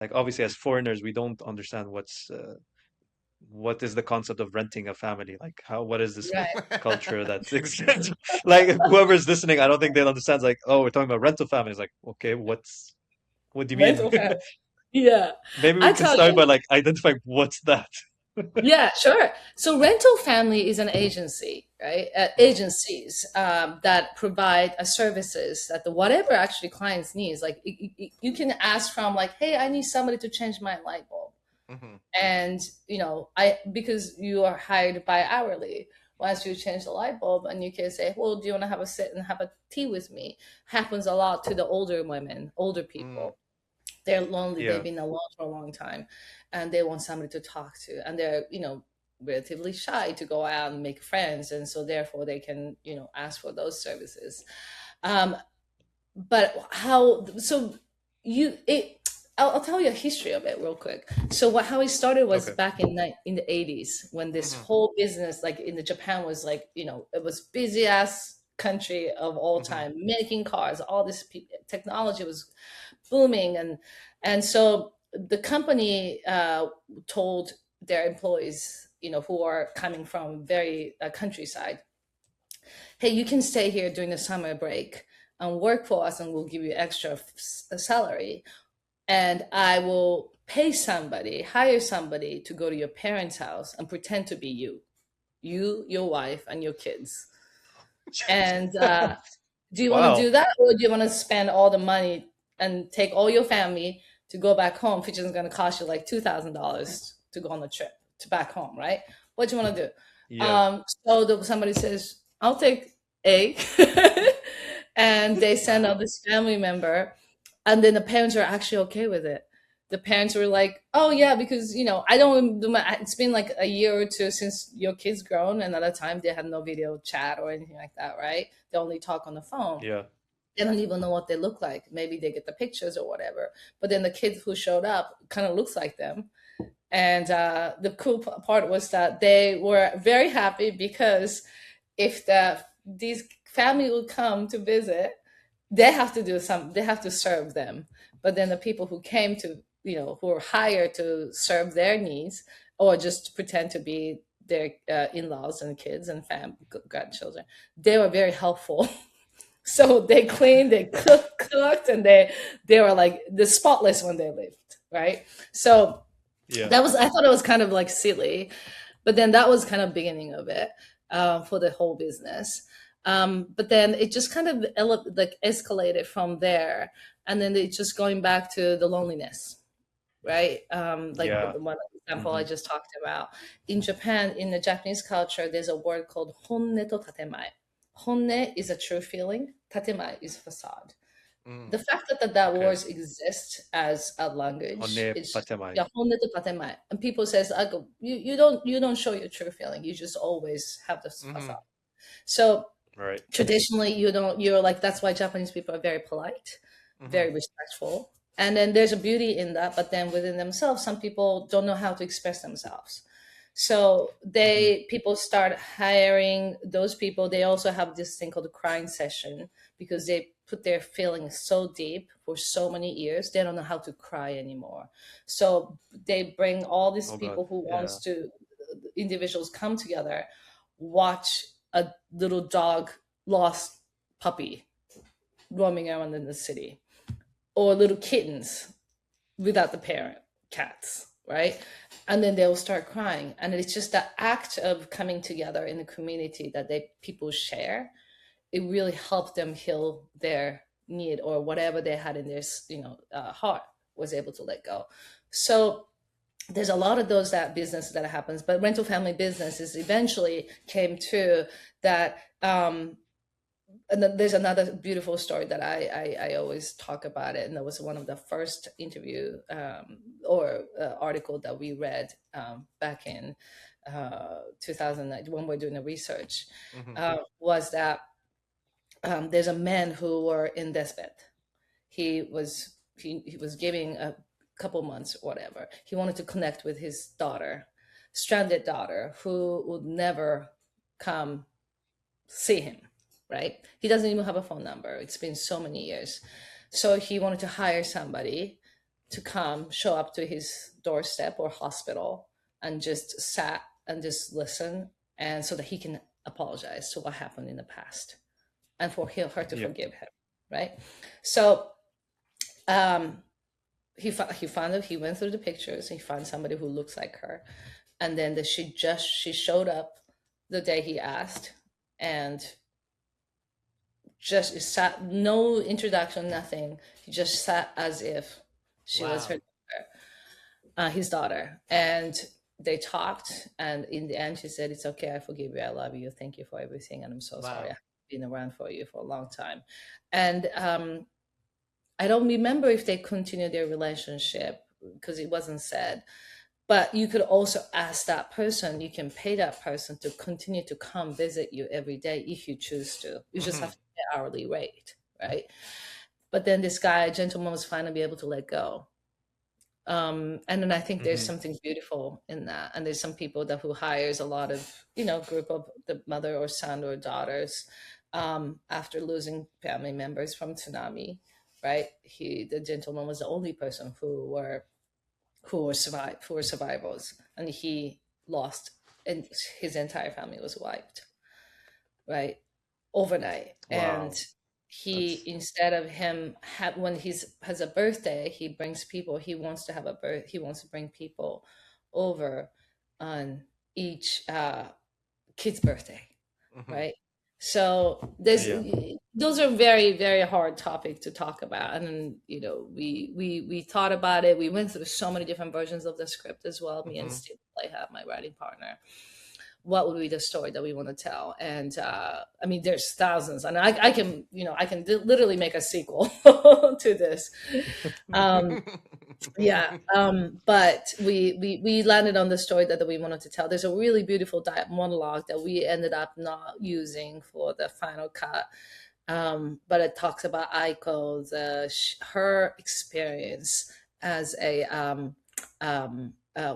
Like obviously as foreigners, we don't understand what is the concept of renting a family? Like what is this Right. culture that exists? Like whoever's listening, I don't think they'll understand. Like, oh, we're talking about rental families. Like, okay, what do you mean? Rental family. Yeah. Maybe we I can tell start you. by like identifying what's that. Yeah, sure. So rental family is an agency, right? Mhm. Agencies that provide services that the whatever actually clients needs. Like you can ask from like, hey, I need somebody to change my light bulb, Hmm. and I because you are hired by hourly. Once you change the light bulb, and you can say, well, do you want to have a sit and have a tea with me? Happens a lot to the older women, older Mm. people. They're lonely, they've Yeah. been alone for a long time, and they want somebody to talk to, and they're relatively shy to go out and make friends, and so therefore they can ask for those services. um, but how so you it I'll tell you a history of it real quick. So how it started was Okay. back in the 80s, when this Hmm. whole business, like in the Japan, was like, it was busy ass country of all Hmm. time, making cars, all this technology was booming. And so the company told their employees, who are coming from very countryside, hey, you can stay here during the summer break and work for us, and we'll give you extra salary, and I will pay somebody, hire somebody to go to your parents' house and pretend to be you, your wife, and your kids. And do you want to do Wow. that, or do you want to spend all the money and take all your family to go back home, which is going to cost you like $2,000 to go on the trip to back home, right? What do you want to do? Yeah. So somebody says, I'll take A. And they send out Wow. this family member, and then the parents are actually okay with it. The parents were like, "Oh yeah, because I don't do my. It's been like a year or two since your kid's grown, and at the time they had no video chat or anything like that, right? They only talk on the phone. Yeah. They don't even know what they look like. Maybe they get the pictures or whatever. But then the kid who showed up kind of looks like them. And the cool part was that they were very happy, because if these family would come to visit, they have to serve them. But then the people who came to, who were hired to serve their needs, or just to pretend to be their in-laws and kids and grandchildren, they were very helpful. So they cleaned, they cooked, and they were like the spotless when they lived, right? So Yeah. that was, I thought it was kind of like silly, but then that was kind of beginning of it, for the whole business. But then it just kind of like escalated from there, and then it's just going back to the loneliness, right? Like Yeah. the one example I Hmm. just talked about. In Japan, in the Japanese culture, there's a word called honne to tatemae. Honne is a true feeling, tatemae is facade. Mm. The fact that Okay. words exist as a language, Honne it's patemai. yeah, honne to tatemae. And people says, I go, you don't show your true feeling. You just always have this Hmm. facade. So Right. traditionally, you're like, that's why Japanese people are very polite, Hmm. very respectful. And then there's a beauty in that, but then within themselves, some people don't know how to express themselves. So Hmm. people start hiring those people. They also have this thing called the crying session, because they put their feelings so deep for so many years, they don't know how to cry anymore. So they bring all these Oh God. people who Yeah. wants to individuals come together, watch a little dog lost puppy roaming around in the city, or little kittens without the parent, cats, right? And then they'll start crying, and it's just the act of coming together in the community that they people share. It really helped them heal their need, or whatever they had in their heart was able to let go. So there's a lot of those that business that happens, but rental family businesses eventually came to that. And then there's another beautiful story that I always talk about it, and that was one of the first interview, or article that we read, back in 2009 when we're doing the research, Hmm. was that there's a man who were in deathbed. He was giving a couple months or whatever. He wanted to connect with his daughter, stranded daughter, who would never come see him, right? He doesn't even have a phone number. It's been so many years. So he wanted to hire somebody to come show up to his doorstep or hospital and just sat and just listen, and so that he can apologize to what happened in the past and for her to Yeah. forgive him, right? So um, he found out, he went through the pictures, he found somebody who looks like her, and then she showed up the day he asked, and just sat, no introduction, nothing. He just sat as if she was Wow. his daughter, and they talked. And in the end, she said, "It's okay. I forgive you. I love you. Thank you for everything. And I'm so sorry. Wow. I've been around for you for a long time." And I don't remember if they continued their relationship because it wasn't said. But you could also ask that person, you can pay that person to continue to come visit you every day if you choose to. You just have Hmm. to pay hourly rate, right? But then this guy, gentleman, was finally able to let go. And then I think there's Hmm. something beautiful in that. And there's some people that who hires a lot of, group of the mother or son or daughters after losing family members from tsunami, right? The gentleman was the only person who were survivors, and he lost, and his entire family was wiped, right, overnight. And Wow. he, That's instead of him when he's has a birthday, he brings people, he wants to bring people over on each kid's birthday, Hmm. right? So there's yeah. those are very, very hard topic to talk about. And then, we thought about it. We went through so many different versions of the script as well. Me and Hmm. Steve Playhat, my writing partner. What would be the story that we want to tell? And I mean, there's thousands, and I can, literally make a sequel to this. Um, yeah, but we landed on the story that we wanted to tell. There's a really beautiful monologue that we ended up not using for the final cut, but it talks about Aiko, her experience as a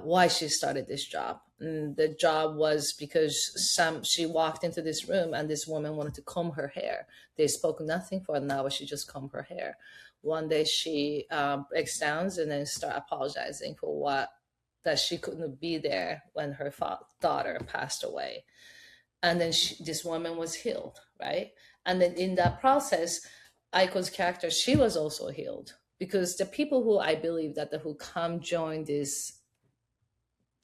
why she started this job. And the job was because she walked into this room and this woman wanted to comb her hair. They spoke nothing for an hour. She just combed her hair. One day she breaks down and then start apologizing for what that she couldn't be there when her daughter passed away. And then this woman was healed, right? And then in that process, Aiko's character, she was also healed, because the people who I believe that who come join this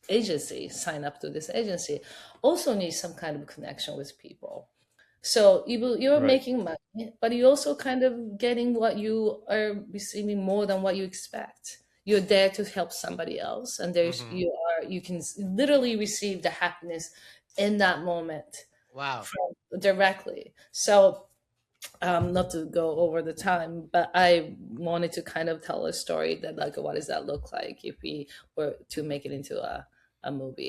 agency, sign up to this agency, also need some kind of connection with people. So you're Right. making money, but you're also kind of getting what you are receiving more than what you expect. You're there to help somebody else, and Hmm. you can literally receive the happiness in that moment Wow. directly. So not to go over the time, but I wanted to kind of tell a story that, like, what does that look like if we were to make it into a movie.